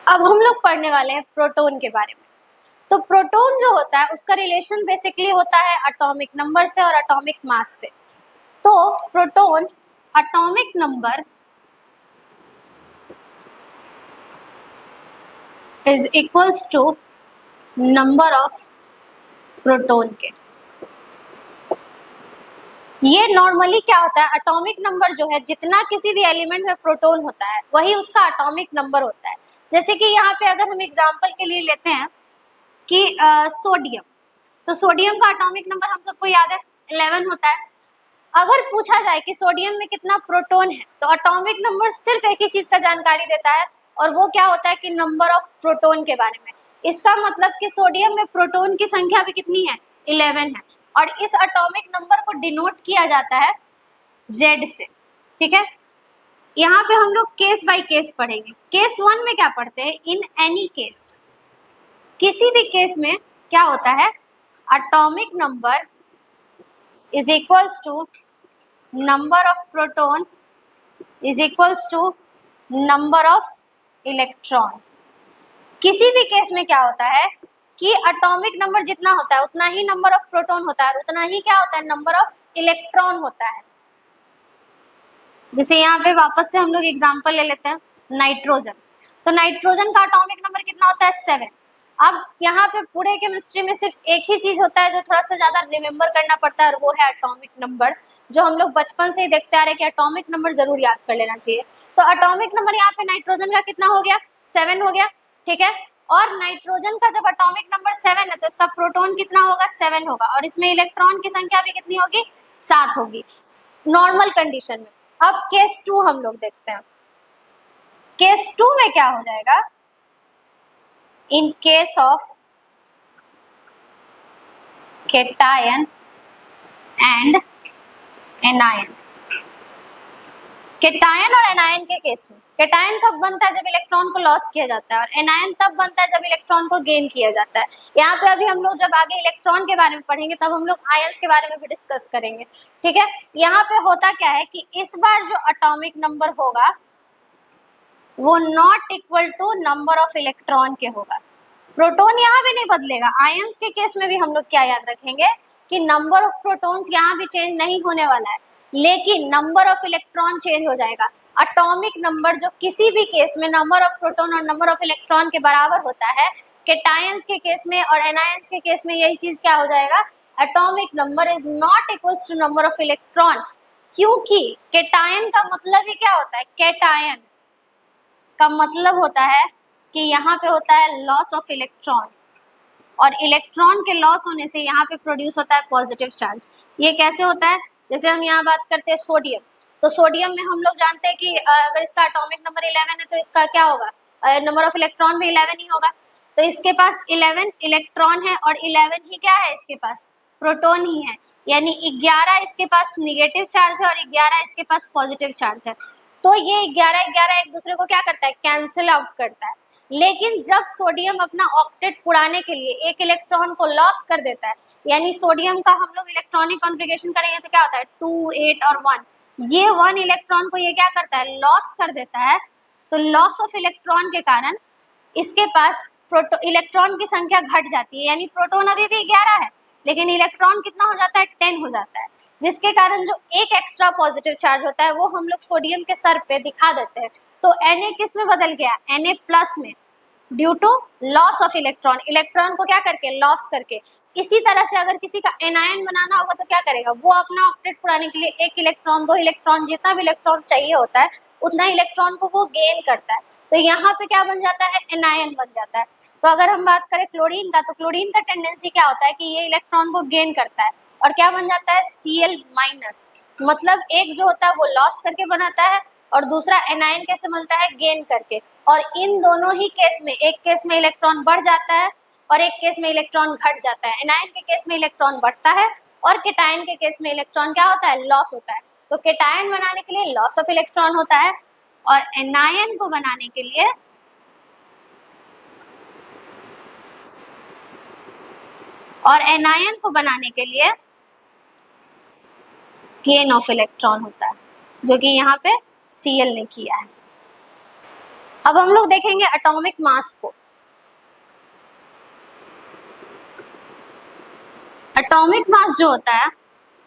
अब हम लोग पढ़ने वाले हैं प्रोटॉन के बारे में। तो प्रोटॉन जो होता है उसका रिलेशन बेसिकली होता है एटॉमिक नंबर से और एटॉमिक मास से। तो proton atomic number is equals to number of proton के। ये नॉर्मली क्या होता है, एटॉमिक नंबर जो है जितना किसी भी एलिमेंट में प्रोटॉन होता है वही उसका एटॉमिक नंबर होता है। जैसे कि यहाँ पे अगर हम एग्जांपल के लिए लेते हैं कि सोडियम, तो सोडियम का एटॉमिक नंबर हम सबको याद है 11 होता है। अगर पूछा जाए कि सोडियम में कितना प्रोटॉन है तो एटॉमिक नंबर सिर्फ एक ही चीज का जानकारी देता है और वो क्या होता है कि नंबर ऑफ प्रोटॉन के बारे में। इसका मतलब कि सोडियम में प्रोटॉन की संख्या भी कितनी है, 11 है, और इस एटॉमिक नंबर को डिनोट किया जाता है Z से। ठीक है, यहाँ पे हम लोग केस बाय केस पढ़ेंगे। केस 1 में क्या पढ़ते हैं, इन एनी केस, किसी भी केस में क्या होता है, atomic number is equals to number of proton is equals to number of electron. किसी भी केस में क्या होता है कि एटॉमिक नंबर जितना होता है उतना ही नंबर ऑफ प्रोटॉन होता है और उतना ही क्या होता है, नंबर ऑफ इलेक्ट्रॉन होता है। जैसे यहाँ पे वापस से हम लोग एग्जांपल ले लेते हैं नाइट्रोजन। तो नाइट्रोजन का एटॉमिक नंबर कितना होता है, 7। अब यहाँ पे पूरे केमिस्ट्री में सिर्फ एक ही चीज होता है जो थोड़ा सा ज्यादा रिमेम्बर करना पड़ता है और वो है एटॉमिक नंबर, जो हम लोग बचपन से ही देखते आ रहे हैं कि एटॉमिक नंबर जरूर याद कर लेना चाहिए। तो एटॉमिक नंबर यहाँ पे नाइट्रोजन का कितना हो गया, 7 हो गया। ठीक है, और नाइट्रोजन का जब एटॉमिक नंबर 7 है तो इसका प्रोटॉन कितना होगा, 7 होगा, और इसमें इलेक्ट्रॉन की संख्या भी कितनी होगी, 7 होगी नॉर्मल कंडीशन में। अब केस 2 हम लोग देखते हैं। केस 2 में क्या हो जाएगा, in case of cation and anion. Cation और एनायन के केस में केटायन कब बनता है, जब इलेक्ट्रॉन को लॉस किया जाता है, और एनायन तब बनता है जब इलेक्ट्रॉन को गेन किया जाता है। यहाँ पे अभी हम लोग जब आगे इलेक्ट्रॉन के बारे में पढ़ेंगे तब हम लोग आयंस के बारे में भी डिस्कस करेंगे। ठीक है, यहाँ पे होता क्या है कि इस बार जो एटॉमिक नंबर होगा वो not equal to number of electron के होगा। प्रोटॉन यहाँ भी नहीं बदलेगा। आयंस के केस में भी हम लोग क्या याद रखेंगे कि नंबर ऑफ प्रोटॉन्स यहाँ भी चेंज नहीं होने वाला है, लेकिन नंबर ऑफ इलेक्ट्रॉन चेंज हो जाएगा। एटॉमिक नंबर जो किसी भी केस में नंबर ऑफ प्रोटॉन और नंबर ऑफ इलेक्ट्रॉन के बराबर होता है, केटायंस के केस में और एनायंस के केस में यही चीज क्या हो जाएगा, atomic number is not equal to number of electron. क्योंकि केटायन का मतलब ही क्या होता है, केटायन का मतलब होता है कि यहाँ पे होता है लॉस ऑफ इलेक्ट्रॉन, और इलेक्ट्रॉन के लॉस होने से यहाँ पे प्रोड्यूस होता है पॉजिटिव चार्ज। ये कैसे होता है, जैसे हम यहाँ बात करते हैं सोडियम, तो सोडियम में हम लोग जानते हैं कि अगर इसका एटॉमिक नंबर 11 है तो इसका क्या होगा, नंबर ऑफ इलेक्ट्रॉन भी 11 ही होगा। तो इसके पास 11 इलेक्ट्रॉन है और 11 ही क्या है, इसके पास प्रोटॉन ही है, यानी 11 इसके पास निगेटिव चार्ज है और 11 इसके पास पॉजिटिव चार्ज है। तो ये 11 एक दूसरे को क्या करता है, कैंसिल आउट करता है। लेकिन जब सोडियम अपना ऑक्टेट उड़ाने के लिए एक इलेक्ट्रॉन को लॉस कर देता है, यानी सोडियम का हम लोग इलेक्ट्रॉनिक कॉन्फ़िगरेशन करेंगे तो क्या होता है 2, 8 और 1, ये 1 इलेक्ट्रॉन को ये क्या करता है, लॉस कर देता है। तो लॉस ऑफ इलेक्ट्रॉन के कारण इसके पास इलेक्ट्रॉन की संख्या घट जाती है, यानी प्रोटॉन अभी भी 11 है लेकिन इलेक्ट्रॉन कितना हो जाता है, 10 हो जाता है, जिसके कारण जो एक एक्स्ट्रा पॉजिटिव चार्ज होता है वो हम लोग सोडियम के सर पे दिखा देते हैं। तो Na किस में बदल गया, Na प्लस में, due to loss of electron, electron को क्या करके, लॉस करके। इसी तरह से अगर किसी का एनायन बनाना होगा तो क्या करेगा, वो अपना ऑक्टेट पुराने के लिए 1 इलेक्ट्रॉन 2 इलेक्ट्रॉन जितना भी इलेक्ट्रॉन चाहिए होता है उतना इलेक्ट्रॉन को वो गेन करता है। तो यहाँ पे क्या बन जाता है, एनायन बन जाता है। तो अगर हम बात करें क्लोरीन का, तो क्लोरीन का टेंडेंसी क्या होता है कि ये इलेक्ट्रॉन को गेन करता है और क्या बन जाता है, Cl माइनस, मतलब एक जो होता है वो लॉस करके बनाता है और दूसरा एनायन कैसे बनता है, गेन करके। और इन दोनों ही केस में, एक केस में इलेक्ट्रॉन बढ़ जाता है और एक केस में इलेक्ट्रॉन घट जाता है। एनायन के केस में इलेक्ट्रॉन बढ़ता है और केटायन के केस में इलेक्ट्रॉन क्या होता है, लॉस होता है। तो केटायन बनाने के लिए लॉस ऑफ इलेक्ट्रॉन होता है और एनायन को बनाने के लिए गेन ऑफ इलेक्ट्रॉन होता है, जो कि यहाँ पे Cl ने किया है। अब हम लोग देखेंगे एटॉमिक मास को। एटॉमिक मास जो होता है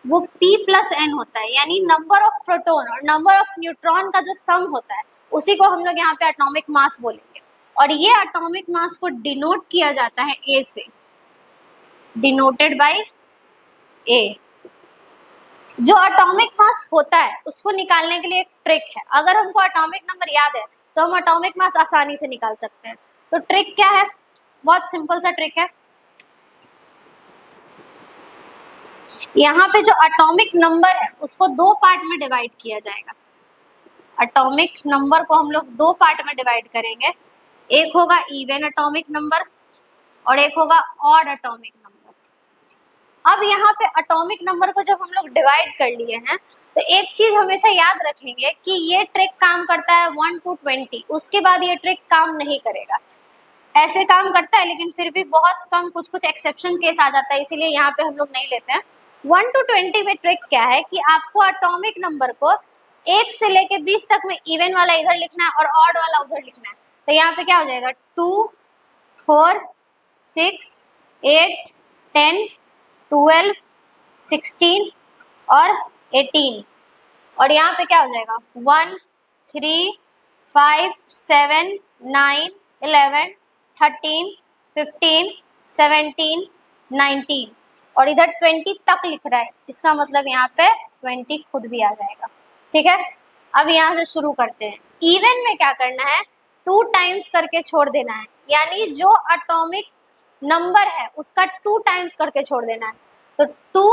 वो P प्लस N होता है, यानी नंबर ऑफ प्रोटॉन और नंबर ऑफ न्यूट्रॉन का जो सम होता है उसी को हम लोग यहाँ पे एटॉमिक मास बोलेंगे। और ये एटॉमिक मास को डिनोट किया जाता है A से, डिनोटेड बाय A। जो एटॉमिक मास होता है उसको निकालने के लिए एक ट्रिक है। अगर हमको एटॉमिक नंबर याद है तो हम एटॉमिक मास आसानी से निकाल सकते हैं। तो ट्रिक क्या है? बहुत सिंपल सा ट्रिक है। यहाँ पे जो एटॉमिक नंबर है उसको दो पार्ट में डिवाइड किया जाएगा। एटॉमिक नंबर को हम लोग दो पार्ट में डिवाइड करेंगे, एक होगा इवन एटॉमिक नंबर और एक होगा ऑड एटॉमिक नंबर। अब यहाँ पे एटॉमिक नंबर को जब हम लोग डिवाइड कर लिए हैं तो एक चीज हमेशा याद रखेंगे कि ये ट्रिक काम करता है 1 to 20, उसके बाद ये ट्रिक काम नहीं करेगा। ऐसे काम करता है लेकिन फिर भी बहुत कम, कुछ कुछ एक्सेप्शन केस आ जाता है, इसीलिए यहाँ पे हम लोग नहीं लेते हैं। 1 to 20 में ट्रिक क्या है कि आपको एटॉमिक नंबर को 1 से लेके 20 तक में इवन वाला इधर लिखना है और ऑड वाला उधर लिखना है। तो यहाँ पे क्या हो जाएगा 2, 4, 6, 8, 10, 12, 16 और 18। और यहाँ पे क्या हो जाएगा 1, 3, 5, 7, 9, 11, 13, 15, 17, 19 और इधर 20 तक लिख रहा है, इसका मतलब यहाँ पे 20 खुद भी आ जाएगा। ठीक है, अब यहाँ से शुरू करते हैं। इवन में क्या करना है, 2 टाइम्स करके छोड़ देना है, यानी जो एटॉमिक नंबर है उसका 2 टाइम्स करके छोड़ देना है। तो 2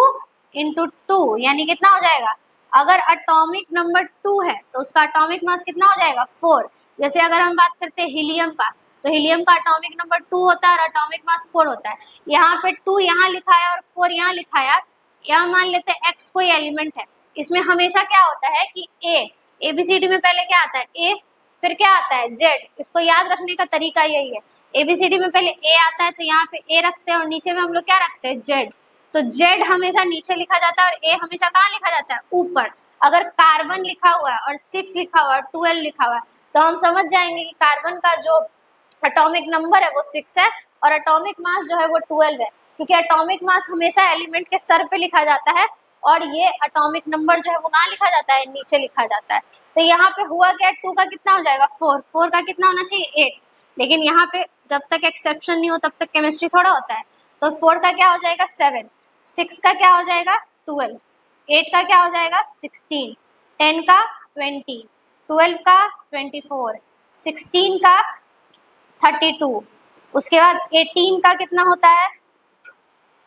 into 2 यानी कितना हो जाएगा, अगर एटॉमिक नंबर 2 है तो उसका एटॉमिक मास कितना हो जाएगा 4। जैसे अगर हम बात करते हैं हीलियम का, तो हीलियम का एटॉमिक नंबर 2 होता है और एटॉमिक मास 4 होता है। यहाँ पे 2 यहाँ लिखा है और 4 यहाँ लिखा है। यहाँ मान लेते हैं x कोई एलिमेंट है, इसमें हमेशा क्या होता है कि ABCD में पहले क्या आता है A, फिर क्या आता है Z। इसको याद रखने का तरीका यही है, ABCD में पहले A आता है तो यहाँ पे A रखते हैं और नीचे में हम लोग क्या रखते हैं Z। तो Z हमेशा नीचे लिखा जाता है और A हमेशा कहाँ लिखा जाता है, ऊपर। अगर कार्बन लिखा हुआ है और 6 लिखा हुआ है और 12 लिखा हुआ है तो हम समझ जाएंगे कि कार्बन का जो एटॉमिक नंबर है वो 6 है और एटॉमिक मास जो है वो 12 है, क्योंकि एटॉमिक मास हमेशा एलिमेंट के सर पे लिखा जाता है और ये एटॉमिक नंबर जो है वो कहाँ लिखा जाता है, नीचे लिखा जाता है। तो यहाँ पे हुआ क्या, 2 का कितना हो जाएगा 4, 4 का कितना होना चाहिए 8, लेकिन यहाँ पे जब तक एक्सेप्शन नहीं हो तब तक केमिस्ट्री थोड़ा होता है। तो 4 का क्या हो जाएगा 7, 6 का क्या हो जाएगा 12, 8 का क्या हो जाएगा 16, 10 का 20, 12 का 24, 16 का 32, उसके बाद 18 का कितना होता है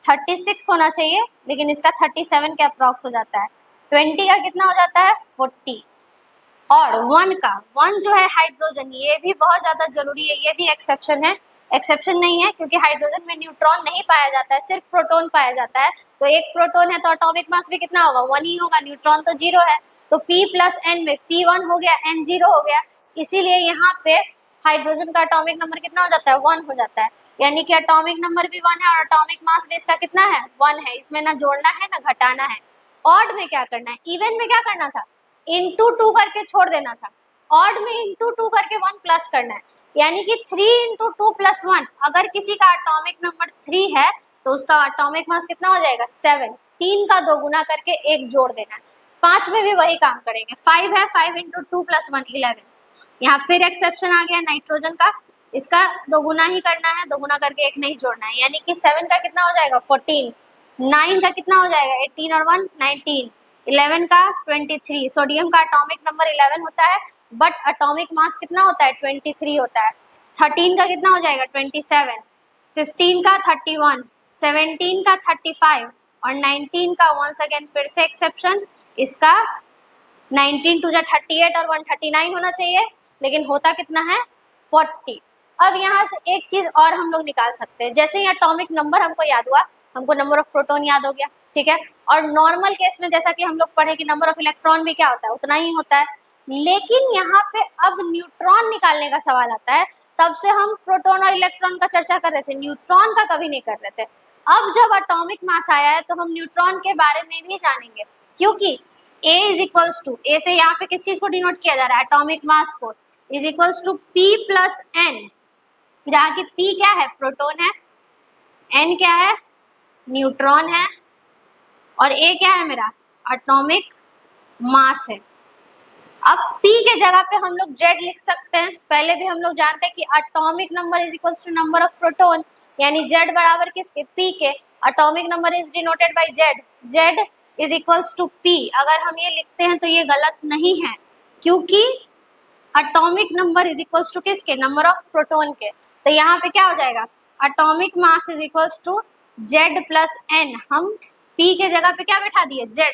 36 होना चाहिए, लेकिन इसका 37 के अप्रॉक्स हो जाता है। 20 का कितना हो जाता है 40 और 1 का, 1 जो है हाइड्रोजन, ये भी बहुत ज्यादा जरूरी है, ये भी एक्सेप्शन है। एक्सेप्शन नहीं है क्योंकि हाइड्रोजन में न्यूट्रॉन नहीं पाया जाता है, सिर्फ प्रोटॉन पाया जाता है। तो एक प्रोटॉन है तो एटॉमिक मास भी कितना होगा 1 ही होगा, न्यूट्रॉन तो 0 है। तो P प्लस N में P 1 हो गया, N 0 हो गया, इसीलिए यहाँ पे हाइड्रोजन का एटॉमिक नंबर कितना हो जाता है 1 हो जाता है। यानी कि एटॉमिक नंबर भी 1 है और एटॉमिक मास भी इसका कितना है 1 है, इसमें ना जोड़ना है ना घटाना है। ऑड में क्या करना है, इवन में क्या करना था इंटू 2 करके छोड़ देना था, ऑड में इंटू 2 करके 1 प्लस करना है, यानी कि 3 into 2 + 1। अगर किसी का एटॉमिक नंबर 3 है तो उसका एटॉमिक मास कितना हो जाएगा 7, 3 का 2 गुना करके 1 जोड़ देना है। 5 में भी वही काम करेंगे, 5 है, 5 into 2 + 1 11। यहाँ फिर एक्सेप्शन आ गया नाइट्रोजन का, इसका 2 गुना ही करना है, 2 गुना करके 1 नहीं जोड़ना है, यानी कि 7 का कितना हो जाएगा 14, 9 का कितना हो जाएगा 18 और 1 19, 11 का 23। सोडियम का एटॉमिक नंबर 11 होता है बट एटॉमिक मास कितना होता है 23 होता है। 13 का कितना हो जाएगा 27, 15 का 31, 17 का 35 और 19 का वंस अगेन फिर से एक्सेप्शन, इसका 19 2 38 और 139 होना चाहिए, लेकिन होता कितना है 40। अब यहाँ से एक चीज और हम लोग निकाल सकते हैं, जैसे ही एटॉमिक नंबर हमको याद हुआ, हमको नंबर ऑफ प्रोटॉन याद हो गया, ठीक है। और नॉर्मल केस में जैसा कि हम लोग पढ़े कि नंबर ऑफ इलेक्ट्रॉन भी क्या होता है उतना ही होता है, लेकिन यहाँ पे अब न्यूट्रॉन निकालने का सवाल आता है। तब से हम प्रोटॉन और इलेक्ट्रॉन का चर्चा कर रहे थे, न्यूट्रॉन का कभी नहीं कर रहे थे। अब जब एटॉमिक मास आया है तो हम न्यूट्रॉन के बारे में भी जानेंगे, क्योंकि A = A से यहाँ पे किस चीज को डिनोट किया जा रहा है एटॉमिक मास को, is equals to P plus N, जहाँ की पी क्या है, प्रोटॉन है, एन क्या है, न्यूट्रॉन है, और ए क्या है मेरा, एटॉमिक मास है। अब P के जगह पे हम लोग Z लिख सकते हैं। पहले भी हम लोग जानते हैं कि atomic number is equals to number of proton, यानी Z बराबर किसके, P के। Atomic number is denoted by Z, Z is equals to P। अगर हम ये लिखते हैं तो ये गलत नहीं है, क्योंकि atomic number is equals to किसके, नंबर ऑफ प्रोटॉन के। तो यहाँ पे क्या हो जाएगा, atomic mass is equals to Z plus N। हम P के जगह पे क्या बैठा दिए, Z,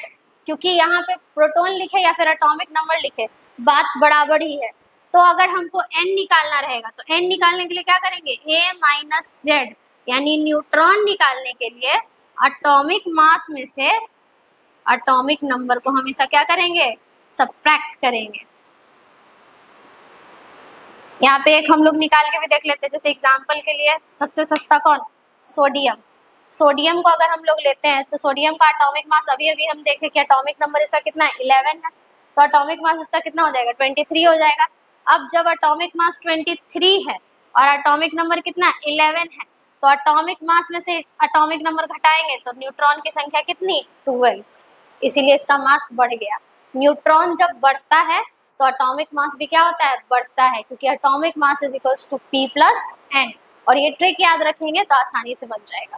क्योंकि यहाँ पे प्रोटॉन लिखे या फिर एटॉमिक नंबर लिखे, बात बराबर ही है। तो अगर हमको n निकालना रहेगा तो n निकालने के लिए क्या करेंगे, a माइनस जेड, यानी न्यूट्रॉन निकालने के लिए एटॉमिक मास में से एटॉमिक नंबर को हमेशा क्या करेंगे, सब्ट्रैक्ट करेंगे। यहाँ पे एक हम लोग निकाल के भी देख लेते हैं, जैसे एग्जाम्पल के लिए सबसे सस्ता कौन, सोडियम। सोडियम को अगर हम लोग लेते हैं तो सोडियम का एटॉमिक मास अभी अभी हम देखे कि एटॉमिक नंबर इसका कितना है, 11 है, तो एटॉमिक मास इसका कितना हो जाएगा, 23 हो जाएगा। अब जब एटॉमिक मास 23 है और एटॉमिक नंबर कितना है, 11 है, तो एटॉमिक मास में से एटॉमिक नंबर घटाएंगे तो न्यूट्रॉन की संख्या कितनी, 12, इसीलिए इसका मास बढ़ गया। न्यूट्रॉन जब बढ़ता है तो एटॉमिक मास भी क्या होता है, बढ़ता है, क्योंकि atomic mass is equals to P plus N। और ये ट्रिक याद रखेंगे तो आसानी से बन जाएगा।